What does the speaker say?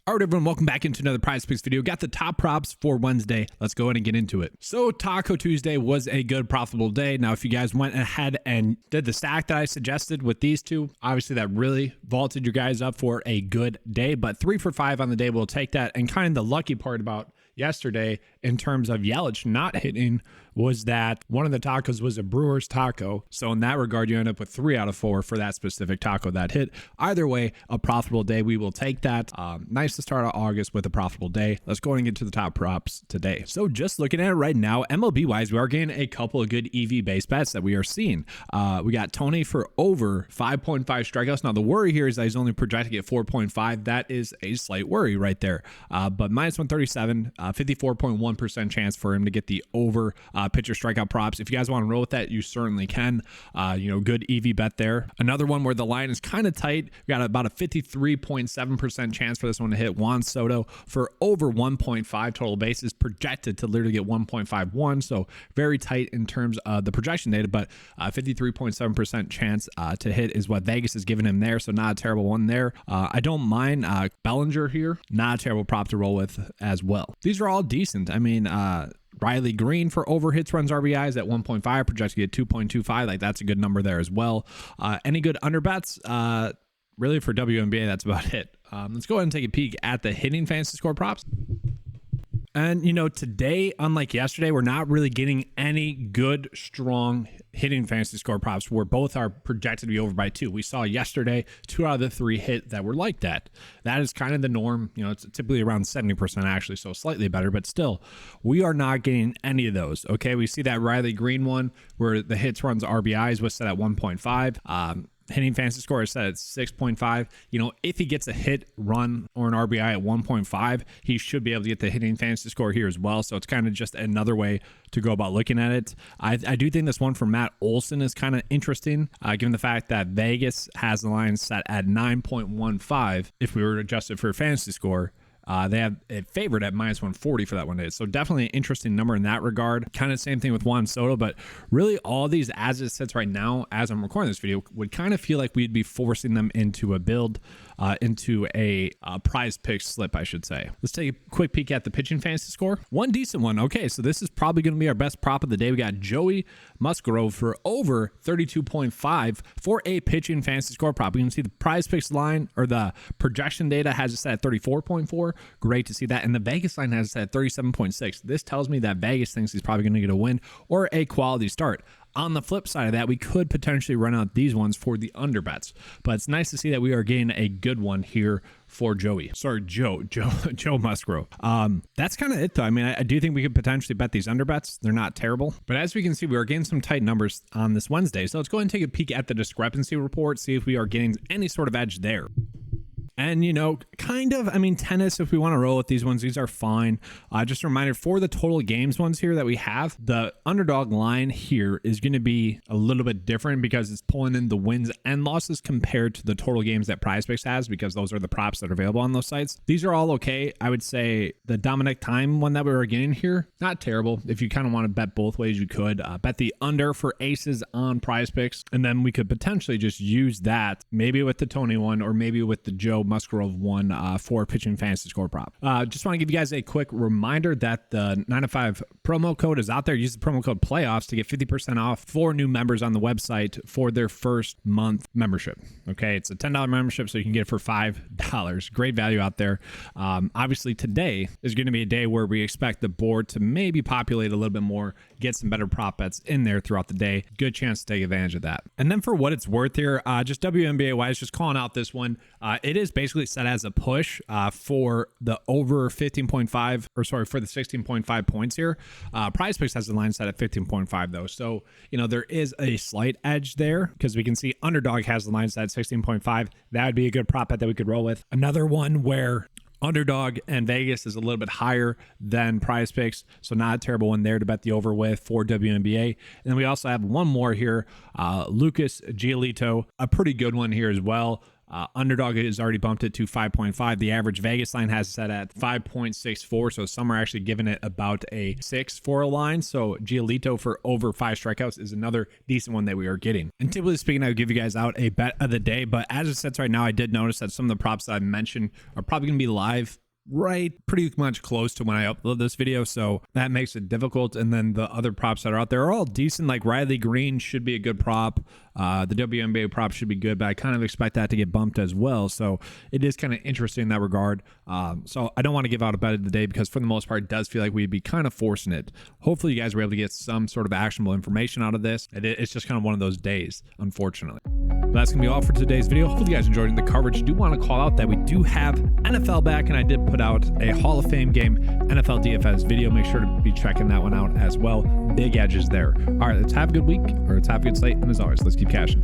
All right, everyone, welcome back into another PrizePicks video. Got the top props for Wednesday. Let's go ahead and get into it. So Taco Tuesday was a good profitable day. Now, if you guys went ahead and did the stack that I suggested with these two, obviously that really vaulted you guys up for a good day, but 3 for 5 on the day, we'll take that. And kind of the lucky part about yesterday in terms of Yelich not hitting was that one of the tacos was a Brewers taco. So in that regard, you end up with 3 out of 4 for that specific taco that hit. Either way, a profitable day. We will take that. Nice to start out August with a profitable day. Let's go ahead and get to the top props today. So just looking at it right now, MLB wise, we are getting a couple of good EV base bets that we are seeing. We got Tony for over 5.5 strikeouts. Now the worry here is that he's only projecting at 4.5. That is a slight worry right there. But minus 137, 54.1% chance for him to get the over pitcher strikeout props. If you guys want to roll with that, you certainly can. Good EV bet there. Another one where the line is kind of tight. We got about a 53.7% chance for this one to hit. Juan Soto for over 1.5 total bases, projected to literally get 1.51. So very tight in terms of the projection data, but 53.7% chance to hit is what Vegas is giving him there. So not a terrible one there. I don't mind Bellinger here. Not a terrible prop to roll with as well. These are all decent. I mean, Riley Green for over hits, runs, RBIs at 1.5, projected to get 2.25. Like that's a good number there as well. Any good under bets? Really for WNBA, that's about it. Let's go ahead and take a peek at the hitting fantasy score props. And, today, unlike yesterday, we're not really getting any good, strong hitting fantasy score props where both are projected to be over by 2. We saw yesterday 2 out of the 3 hit that were like that. That is kind of the norm. It's typically around 70% actually, so slightly better, but still, we are not getting any of those. Okay, we see that Riley Green one where the hits, runs, RBIs was set at 1.5. Hitting fantasy score is set at 6.5. If he gets a hit, run, or an RBI at 1.5, he should be able to get the hitting fantasy score here as well. So it's kind of just another way to go about looking at it. I do think this one from Matt Olson is kind of interesting, given the fact that Vegas has the line set at 9.15 if we were to adjust it for a fantasy score. They have it favored at minus 140 for that one day. So definitely an interesting number in that regard. Kind of same thing with Juan Soto, but really all these as it sits right now, as I'm recording this video, would kind of feel like we'd be forcing them into a build, into a PrizePicks slip, I should say. Let's take a quick peek at the pitching fantasy score. One decent one. Okay, so this is probably going to be our best prop of the day. We got Joey Musgrove for over 32.5 for a pitching fantasy score prop. We can see the PrizePicks line or the projection data has it set at 34.4. Great to see that. And the Vegas line has it set at 37.6. This tells me that Vegas thinks he's probably going to get a win or a quality start. On the flip side of that, we could potentially run out these ones for the under bets, but it's nice to see that we are getting a good one here for Joe Musgrove. That's kind of it though. I mean, I do think we could potentially bet these under bets. They're not terrible, but as we can see, we are getting some tight numbers on this Wednesday. So let's go ahead and take a peek at the discrepancy report, see if we are getting any sort of edge there. And, tennis, if we want to roll with these ones, these are fine. Just a reminder for the total games ones here that we have, the underdog line here is going to be a little bit different because it's pulling in the wins and losses compared to the total games that PrizePicks has, because those are the props that are available on those sites. These are all okay. I would say the Dominic Time one that we were getting here, not terrible. If you kind of want to bet both ways, you could bet the under for aces on PrizePicks, and then we could potentially just use that maybe with the Tony one or maybe with the Joe Musgrove one for pitching fantasy score prop. Just want to give you guys a quick reminder that the 905 promo code is out there. Use the promo code playoffs to get 50% off for new members on the website for their first month membership. Okay, it's a $10 membership, so you can get it for $5. Great value out there. Obviously today is going to be a day where we expect the board to maybe populate a little bit more, get some better prop bets in there throughout the day. Good chance to take advantage of that. And then for what it's worth here, just WNBA wise, just calling out this one. It is basically set as a push for the over 15.5, or sorry, for the 16.5 points here. PrizePicks has the line set at 15.5 though. So, there is a slight edge there because we can see Underdog has the line set at 16.5. That would be a good prop bet that we could roll with. Another one where Underdog and Vegas is a little bit higher than PrizePicks, so not a terrible one there to bet the over with for WNBA. And then we also have one more here, Lucas Giolito, a pretty good one here as well. Underdog has already bumped it to 5.5. The average Vegas line has it set at 5.64. So some are actually giving it about a 6 for a line. So Giolito for over 5 strikeouts is another decent one that we are getting. And typically speaking, I would give you guys out a bet of the day, but as it sits right now, I did notice that some of the props that I mentioned are probably going to be live pretty much close to when I upload this video, so that makes it difficult. And then the other props that are out there are all decent. Like Riley Green should be a good prop. The WNBA prop should be good, but I kind of expect that to get bumped as well. So it is kind of interesting in that regard. So I don't want to give out a bet of the day because for the most part, it does feel like we'd be kind of forcing it. Hopefully you guys were able to get some sort of actionable information out of this. It's just kind of one of those days, unfortunately. But that's going to be all for today's video. Hopefully you guys enjoyed the coverage. I do want to call out that we do have NFL back, and I did put out a Hall of Fame game NFL DFS video. Make sure to be checking that one out as well. Big edges there. All right, let's have a good week, or let's have a good slate. And as always, let's keep cashing.